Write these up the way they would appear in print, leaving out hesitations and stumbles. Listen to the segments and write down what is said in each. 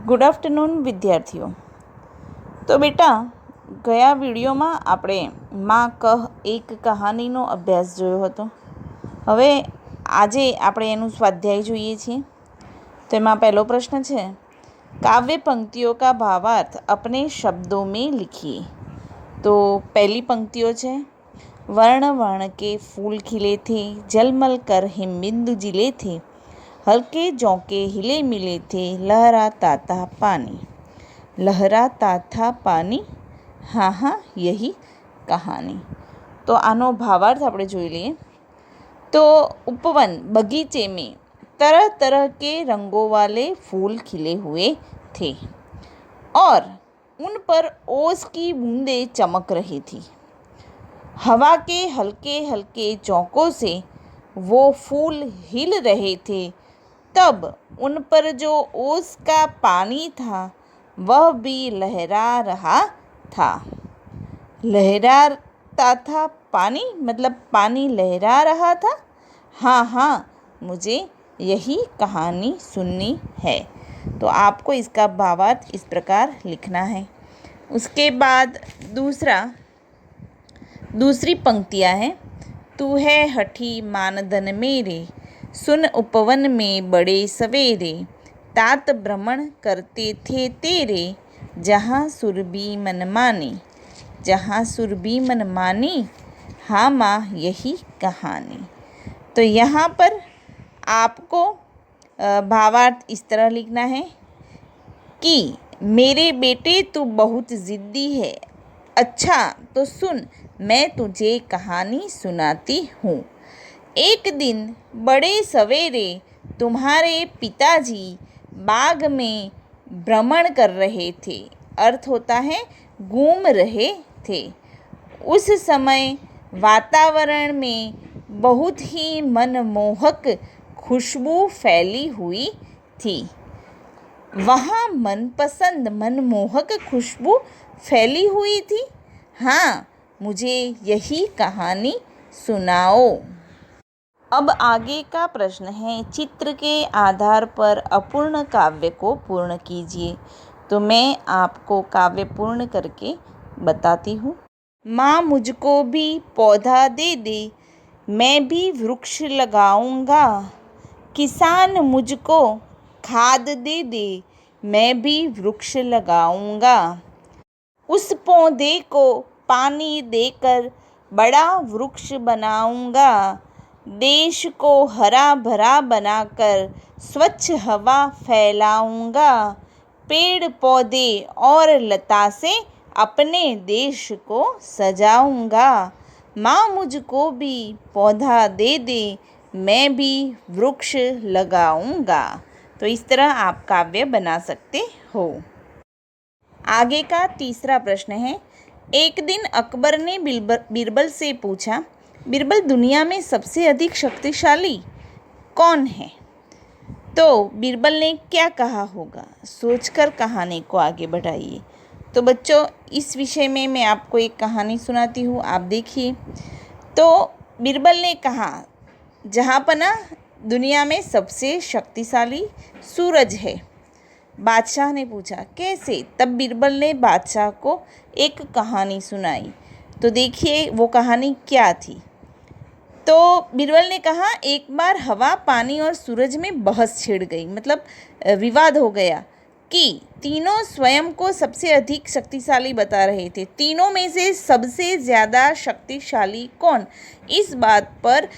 Good afternoon વિદ્યાર્થીઓ. તો બેટા, ગયા વિડીયોમાં આપણે માં કહ એક કહાનીનો અભ્યાસ જોયો હતો. હવે આજે આપણે એનું સ્વાધ્યાય જોઈએ છીએ. તો એમાં પહેલો પ્રશ્ન છે, काव्य पंक्तियों का भावार्थ अपने शब्दों में लिखिए. तो पहली पंक्तियों છે, वर्ण वर्ण के फूल खिले थे, जलमल कर हिमबिंदु जिले थे, हल्के झोंके हिले मिले थे, लहराता था पानी. लहराता था पानी, हाँ हाँ यही कहानी. तो આનો ભાવાર્થ આપણે જોઈ લઈએ. तो उपवन बगीचे में तरह तरह के रंगों वाले फूल खिले हुए थे और उन पर ओस की बूंदें चमक रही थी. हवा के हल्के हल्के झोंकों से वो फूल हिल रहे थे. तब उन पर जो ओस का पानी था वह भी लहरा रहा था. लहराता था पानी मतलब पानी लहरा रहा था. हाँ हाँ मुझे यही कहानी सुननी है. तो आपको इसका भावार्थ इस प्रकार लिखना है. उसके बाद दूसरी पंक्तियाँ हैं. तू है हठी मानधन मेरे, सुन उपवन में बड़े सवेरे, तात भ्रमण करते थे तेरे, जहाँ सुरभि मन मानी. जहाँ सुरभि मन मानी, हाँ माँ यही कहानी. तो यहाँ पर आपको भावार्थ इस तरह लिखना है कि मेरे बेटे तू बहुत ज़िद्दी है. अच्छा तो सुन, मैं तुझे कहानी सुनाती हूँ. एक दिन बड़े सवेरे तुम्हारे पिताजी बाग में भ्रमण कर रहे थे. अर्थ होता है घूम रहे थे. उस समय वातावरण में बहुत ही मनमोहक खुशबू फैली हुई थी. वहाँ मनपसंद मनमोहक खुशबू फैली हुई थी. हाँ मुझे यही कहानी सुनाओ. अब आगे का प्रश्न है, चित्र के आधार पर अपूर्ण काव्य को पूर्ण कीजिए. तो मैं आपको काव्य पूर्ण करके बताती हूँ. माँ मुझको भी पौधा दे दे, मैं भी वृक्ष लगाऊंगा. किसान मुझको खाद दे दे, मैं भी वृक्ष लगाऊंगा. उस पौधे को पानी देकर बड़ा वृक्ष बनाऊंगा. देश को हरा भरा बनाकर स्वच्छ हवा फैलाऊंगा. पेड़ पौधे और लता से अपने देश को सजाऊंगा. माँ मुझको भी पौधा दे दे, मैं भी वृक्ष लगाऊंगा. तो इस तरह आप काव्य बना सकते हो. आगे का तीसरा प्रश्न है, एक दिन अकबर ने बीरबल से पूछा, बीरबल दुनिया में सबसे अधिक शक्तिशाली कौन है? तो बीरबल ने क्या कहा होगा? सोचकर कहानी को आगे बढ़ाइए. तो बच्चों इस विषय में मैं आपको एक कहानी सुनाती हूँ, आप देखिए. तो बीरबल ने कहा, जहाँपना दुनिया में सबसे शक्तिशाली सूरज है. बादशाह ने पूछा कैसे? तब बीरबल ने बादशाह को एक कहानी सुनाई. तो देखिए वो कहानी क्या थी. तो बीरबल ने कहा, एक बार हवा पानी और सूरज में बहस छिड़ गई, मतलब विवाद हो गया कि तीनों स्वयं को सबसे अधिक शक्तिशाली बता रहे थे. तीनों में से सबसे ज़्यादा शक्तिशाली कौन? इस बात पर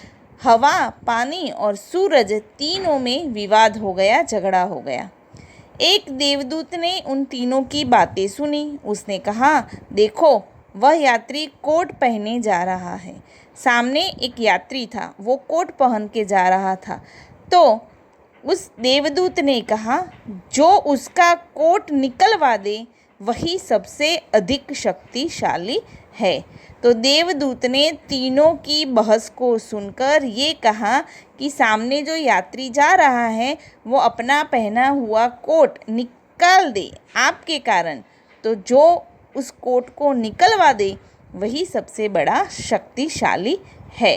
हवा पानी और सूरज तीनों में विवाद हो गया, झगड़ा हो गया. एक देवदूत ने उन तीनों की बातें सुनी. उसने कहा, देखो वह यात्री कोट पहने जा रहा है. सामने एक यात्री था, वो कोट पहन के जा रहा था. तो उस देवदूत ने कहा, जो उसका कोट निकलवा दे वही सबसे अधिक शक्तिशाली है. तो देवदूत ने तीनों की बहस को सुनकर ये कहा कि सामने जो यात्री जा रहा है वो अपना पहना हुआ कोट निकाल दे आपके कारण. तो जो उस कोट को निकलवा दे वही सबसे बड़ा शक्तिशाली है.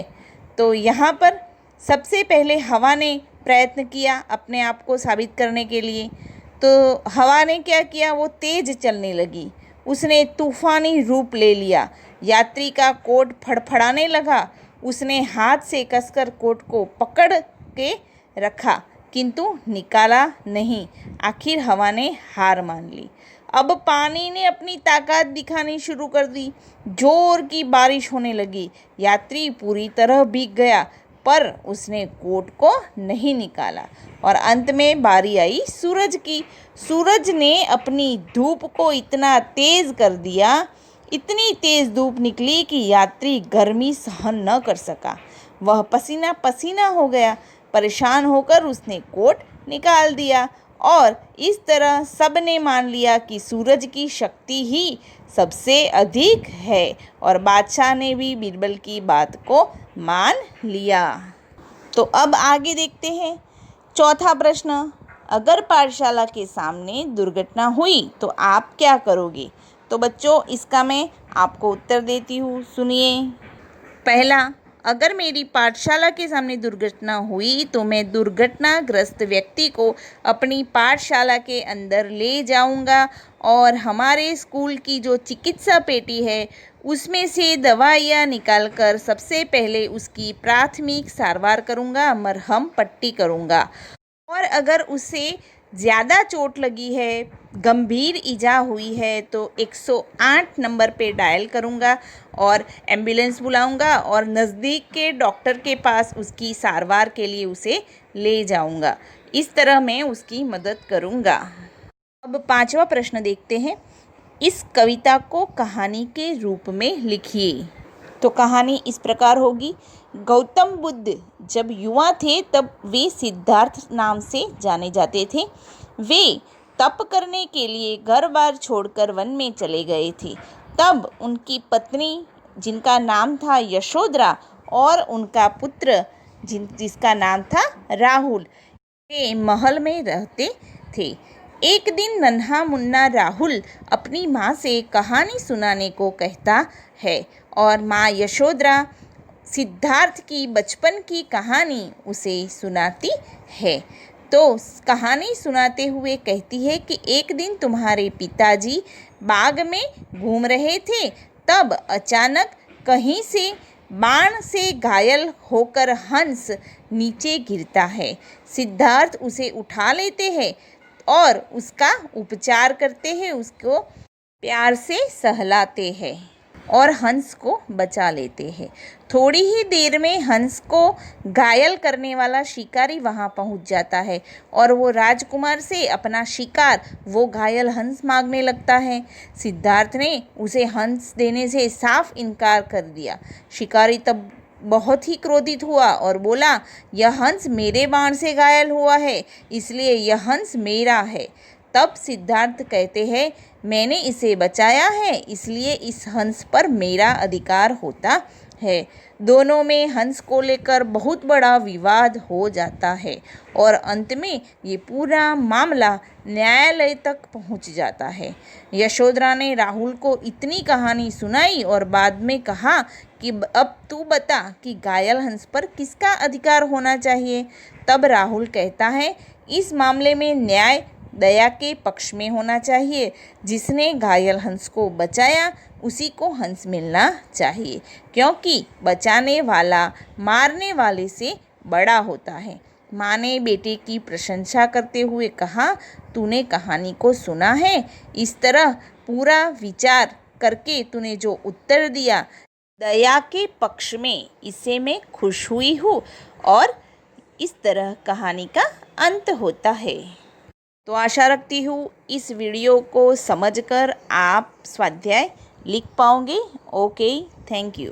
तो यहाँ पर सबसे पहले हवा ने प्रयत्न किया अपने आप को साबित करने के लिए। तो हवा ने क्या किया, वो तेज चलने लगी, उसने तूफानी रूप ले लिया। यात्री का कोट फड़फड़ाने लगा, उसने हाथ से कसकर कोट को पकड़ के रखा किंतु निकाला नहीं। आखिर हवा ने हार मान ली। अब पानी ने अपनी ताकत दिखानी शुरू कर दी। जोर की बारिश होने लगी। यात्री पूरी तरह भीग गया पर उसने कोट को नहीं निकाला और अंत में बारी आई सूरज की। सूरज ने अपनी धूप को इतना तेज कर दिया, इतनी तेज धूप निकली कि यात्री गर्मी सहन न कर सका। वह पसीना पसीना हो गया। परेशान होकर उसने कोट निकाल दिया और इस तरह सबने मान लिया कि सूरज की शक्ति ही सबसे अधिक है और बादशाह ने भी बीरबल की बात को मान लिया। तो अब आगे देखते हैं चौथा प्रश्न। अगर पाठशाला के सामने दुर्घटना हुई तो आप क्या करोगे? तो बच्चों, इसका मैं आपको उत्तर देती हूँ, सुनिए। पहला, अगर मेरी पाठशाला के सामने दुर्घटना हुई तो मैं दुर्घटनाग्रस्त व्यक्ति को अपनी पाठशाला के अंदर ले जाऊंगा और हमारे स्कूल की जो चिकित्सा पेटी है उसमें से दवाइयाँ निकालकर सबसे पहले उसकी प्राथमिक सारवार करूंगा, मरहम पट्टी करूंगा। और अगर उसे ज़्यादा चोट लगी है, गंभीर ईजा हुई है तो 108 नंबर पे डायल करूँगा और एम्बुलेंस बुलाऊँगा और नज़दीक के डॉक्टर के पास उसकी सारवार के लिए उसे ले जाऊँगा। इस तरह मैं उसकी मदद करूँगा। अब पांचवा प्रश्न देखते हैं। इस कविता को कहानी के रूप में लिखिए। तो कहानी इस प्रकार होगी। गौतम बुद्ध जब युवा थे तब वे सिद्धार्थ नाम से जाने जाते थे। वे तप करने के लिए घर-बार छोड़कर वन में चले गए थे। तब उनकी पत्नी जिनका नाम था यशोधरा और उनका पुत्र जिसका नाम था राहुल, वे महल में रहते थे। एक दिन नन्हा मुन्ना राहुल अपनी माँ से कहानी सुनाने को कहता है और माँ यशोधरा सिद्धार्थ की बचपन की कहानी उसे सुनाती है। तो कहानी सुनाते हुए कहती है कि एक दिन तुम्हारे पिताजी बाग में घूम रहे थे, तब अचानक कहीं से बाण से घायल होकर हंस नीचे गिरता है। सिद्धार्थ उसे उठा लेते हैं और उसका उपचार करते हैं, उसको प्यार से सहलाते हैं और हंस को बचा लेते हैं। थोड़ी ही देर में हंस को घायल करने वाला शिकारी वहां पहुंच जाता है और वो राजकुमार से अपना शिकार वो घायल हंस मांगने लगता है। सिद्धार्थ ने उसे हंस देने से साफ इनकार कर दिया। शिकारी तब बहुत ही क्रोधित हुआ और बोला, यह हंस मेरे बाण से घायल हुआ है, इसलिए यह हंस मेरा है। तब सिद्धार्थ कहते हैं, मैंने इसे बचाया है इसलिए इस हंस पर मेरा अधिकार होता है। दोनों में हंस को लेकर बहुत बड़ा विवाद हो जाता है और अंत में ये पूरा मामला न्यायालय तक पहुंच जाता है। यशोधरा ने राहुल को इतनी कहानी सुनाई और बाद में कहा कि अब तू बता कि घायल हंस पर किसका अधिकार होना चाहिए। तब राहुल कहता है, इस मामले में न्याय दया के पक्ष में होना चाहिए। जिसने घायल हंस को बचाया उसी को हंस मिलना चाहिए, क्योंकि बचाने वाला मारने वाले से बड़ा होता है। माँ ने बेटे की प्रशंसा करते हुए कहा, तूने कहानी को सुना है, इस तरह पूरा विचार करके तूने जो उत्तर दिया दया के पक्ष में, इससे मैं खुश हुई हूँ। और इस तरह कहानी का अंत होता है। तो आशा रखती हूँ इस वीडियो को समझकर आप स्वाध्याय लिख पाओगे। Okay, thank you.